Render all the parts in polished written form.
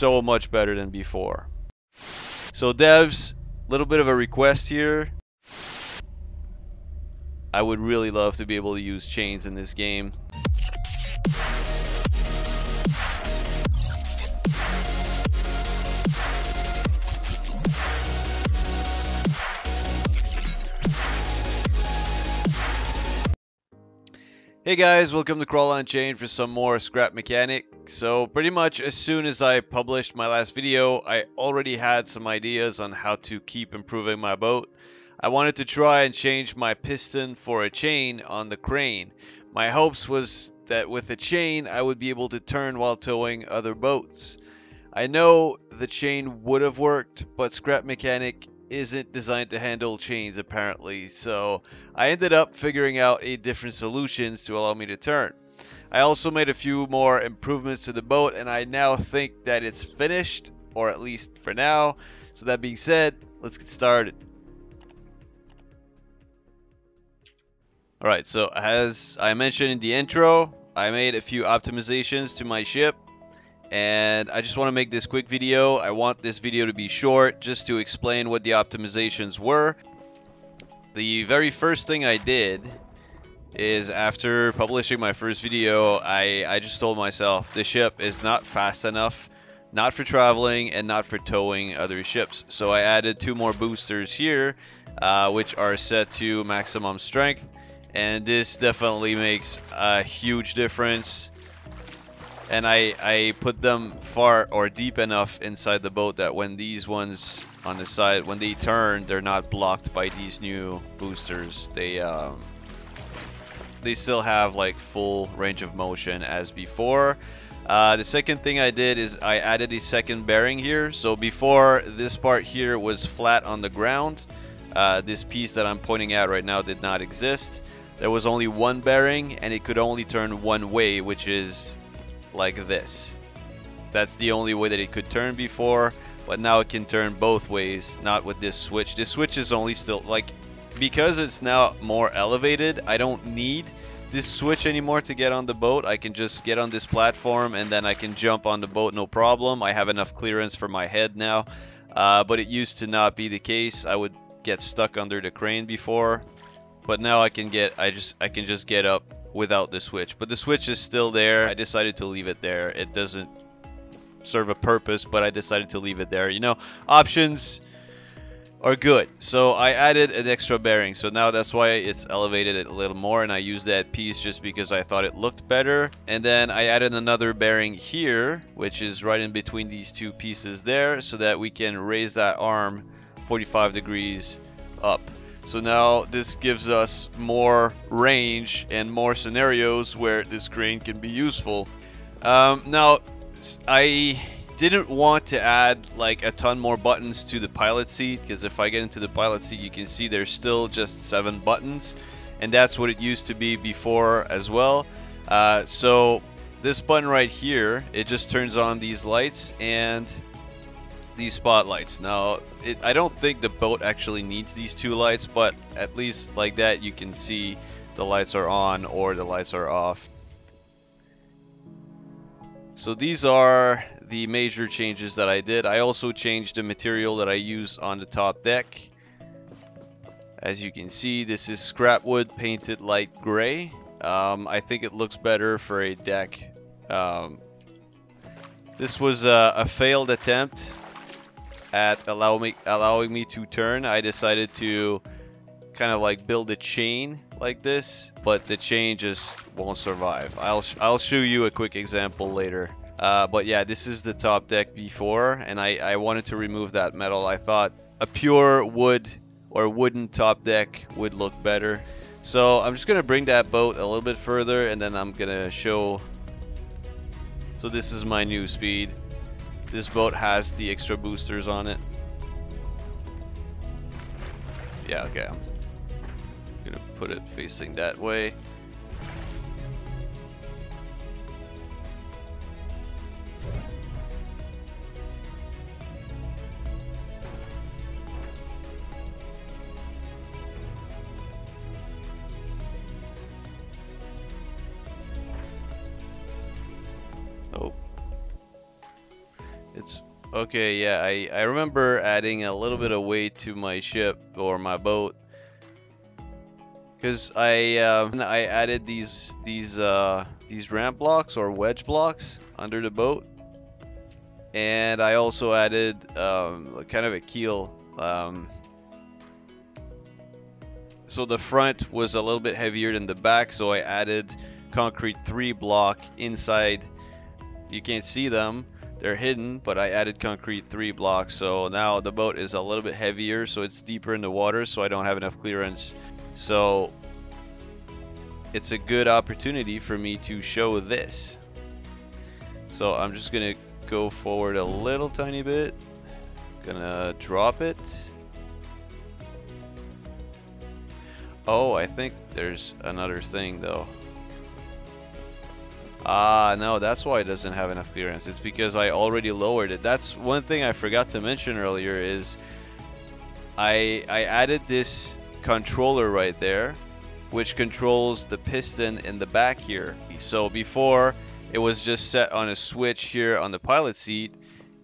so much better than before. So devs, a little bit of a request here. I would really love to be able to use chains in this game. Hey guys, welcome to Crawl on Chain for some more scrap mechanic. So pretty much as soon as I published my last video, I already had some ideas on how to keep improving my boat. I wanted to try and change my piston for a chain on the crane. My hopes was that with a chain I would be able to turn while towing other boats. I know the chain would have worked, but scrap mechanic isn't designed to handle chains apparently, so I ended up figuring out 8 different solutions to allow me to turn. I also made a few more improvements to the boat, and I now think that it's finished, or at least for now. So that being said, let's get started. Alright, so as I mentioned in the intro, I made a few optimizations to my ship. And I just want to make this quick video. I want this video to be short just to explain what the optimizations were. The very first thing I did is after publishing my first video, I just told myself the ship is not fast enough, not for traveling and not for towing other ships. So I added 2 more boosters here, which are set to maximum strength. And this definitely makes a huge difference. And I put them far or deep enough inside the boat that when these ones on the side, when they turn, they're not blocked by these new boosters. They still have like full range of motion as before. The second thing I did is I added a second bearing here. So before, this part here was flat on the ground. This piece that I'm pointing at right now did not exist. There was only one bearing and it could only turn one way, which is like this. That's the only way that it could turn before, but now it can turn both ways, not with this switch. This switch is only still like, because it's now more elevated, I don't need this switch anymore to get on the boat. I can just get on this platform and then I can jump on the boat, no problem. I have enough clearance for my head now, but it used to not be the case. I would get stuck under the crane before, but now I can just get up without the switch. But the switch is still there. I decided to leave it there. It doesn't serve a purpose, but I decided to leave it there. You know, options are good. So I added an extra bearing, so now that's why it's elevated a little more, and I used that piece just because I thought it looked better. And then I added another bearing here, which is right in between these 2 pieces there, so that we can raise that arm 45 degrees up. So now this gives us more range and more scenarios where this crane can be useful. Now, I didn't want to add like a ton more buttons to the pilot seat, because if I get into the pilot seat, you can see there's still just 7 buttons, and that's what it used to be before as well. So this button right here, it just turns on these lights and these spotlights. Now, I don't think the boat actually needs these 2 lights, but at least like that you can see the lights are on or the lights are off. So these are the major changes that I did. I also changed the material that I use on the top deck. As you can see, this is scrap wood painted light gray. I think it looks better for a deck. This was a failed attempt at allowing me to turn. I decided to kind of like build a chain like this, but the chain just won't survive. I'll show you a quick example later. But yeah, this is the top deck before, and I wanted to remove that metal. I thought a pure wood or wooden top deck would look better. So I'm just gonna bring that boat a little bit further, and then I'm gonna show. So this is my new speed. This boat has the extra boosters on it. Yeah, okay. I'm gonna put it facing that way. Oh. It's Okay, yeah, I remember adding a little bit of weight to my ship or my boat, because I added these ramp blocks or wedge blocks under the boat, and I also added kind of a keel. So the front was a little bit heavier than the back, so I added concrete 3 block inside. You can't see them, they're hidden, but I added concrete 3 blocks, so now the boat is a little bit heavier, so it's deeper in the water, so I don't have enough clearance. So it's a good opportunity for me to show this. So I'm just gonna go forward a little tiny bit, gonna drop it. Oh, I think there's another thing though. Ah, no, that's why it doesn't have enough clearance. It's because I already lowered it. That's one thing I forgot to mention earlier is I added this controller right there, which controls the piston in the back here. So before, it was just set on a switch here on the pilot seat,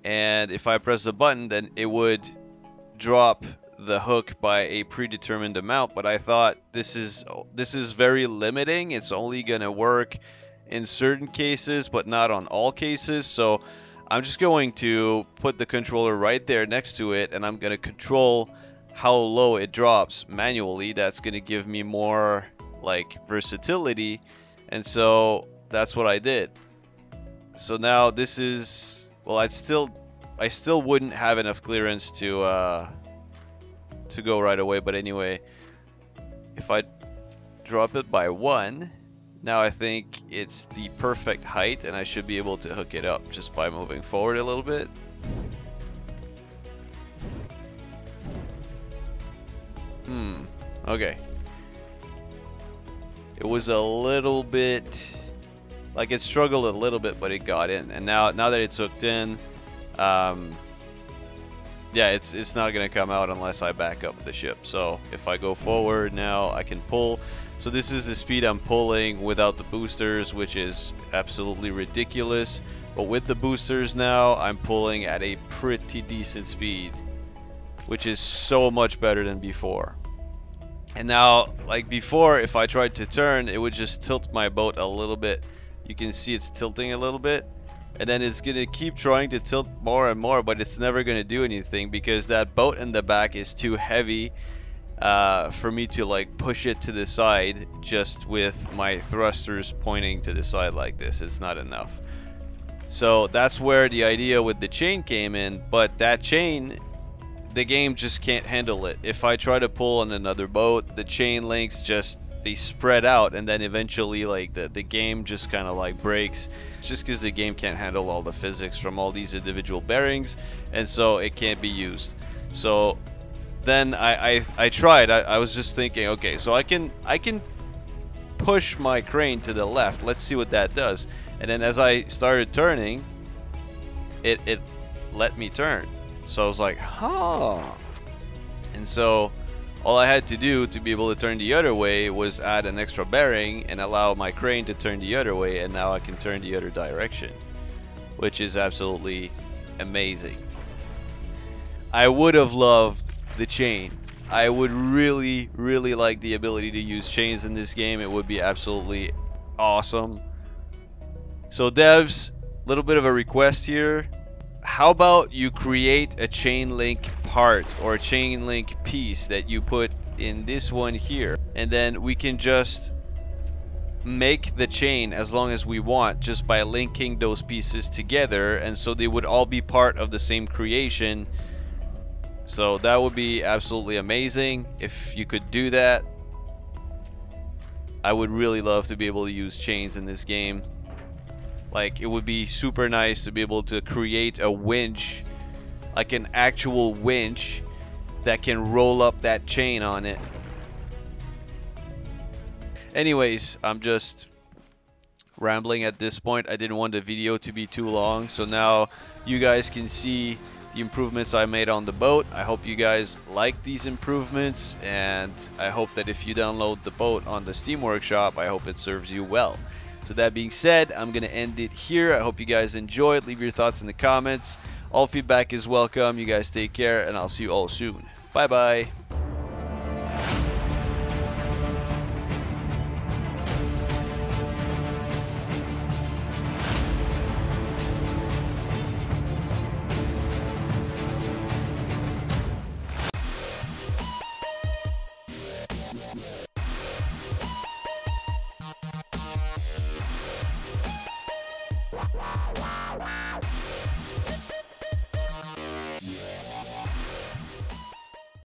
and if I press the button, then it would drop the hook by a predetermined amount. But I thought this is very limiting. It's only gonna work in certain cases, but not on all cases. So I'm just going to put the controller right there next to it, and I'm gonna control how low it drops manually. That's gonna give me more like versatility, and so that's what I did. So now this is, well, I still wouldn't have enough clearance to go right away, but anyway, if I drop it by 1, now I think it's the perfect height, and I should be able to hook it up just by moving forward a little bit. Okay. It was a little bit, like it struggled a little bit, but it got in. And now that it's hooked in, yeah, it's not gonna come out unless I back up the ship. So if I go forward now, I can pull. So this is the speed I'm pulling without the boosters, which is absolutely ridiculous. But with the boosters now, I'm pulling at a pretty decent speed, which is so much better than before. And now, like before, if I tried to turn, it would just tilt my boat a little bit. You can see it's tilting a little bit, and then it's gonna keep trying to tilt more and more, but it's never gonna do anything because that boat in the back is too heavy for me to like push it to the side just with my thrusters pointing to the side like this. It's not enough. So that's where the idea with the chain came in, but that chain, the game just can't handle it. If I try to pull on another boat, the chain links they spread out, and then eventually like the game just kind of like breaks. It's just because the game can't handle all the physics from all these individual bearings, and so it can't be used. So then I tried. I was just thinking, okay, so I can push my crane to the left. Let's see what that does. And then as I started turning, it let me turn. So I was like, huh. And so all I had to do to be able to turn the other way was add an extra bearing and allow my crane to turn the other way, and now I can turn the other direction, which is absolutely amazing. I would have loved the chain. I would really like the ability to use chains in this game. It would be absolutely awesome. So devs, a little bit of a request here. How about you create a chain link part or a chain link piece that you put in this one here, and then we can just make the chain as long as we want just by linking those pieces together, and so they would all be part of the same creation. So that would be absolutely amazing if you could do that. I would really love to be able to use chains in this game. Like, it would be super nice to be able to create a winch, like an actual winch that can roll up that chain on it. Anyways, I'm just rambling at this point. I didn't want the video to be too long, so now you guys can see the improvements I made on the boat. I hope you guys like these improvements, and I hope that if you download the boat on the Steam Workshop, I hope it serves you well. So that being said, I'm going to end it here. I hope you guys enjoyed. Leave your thoughts in the comments. All feedback is welcome. You guys take care, and I'll see you all soon. Bye bye.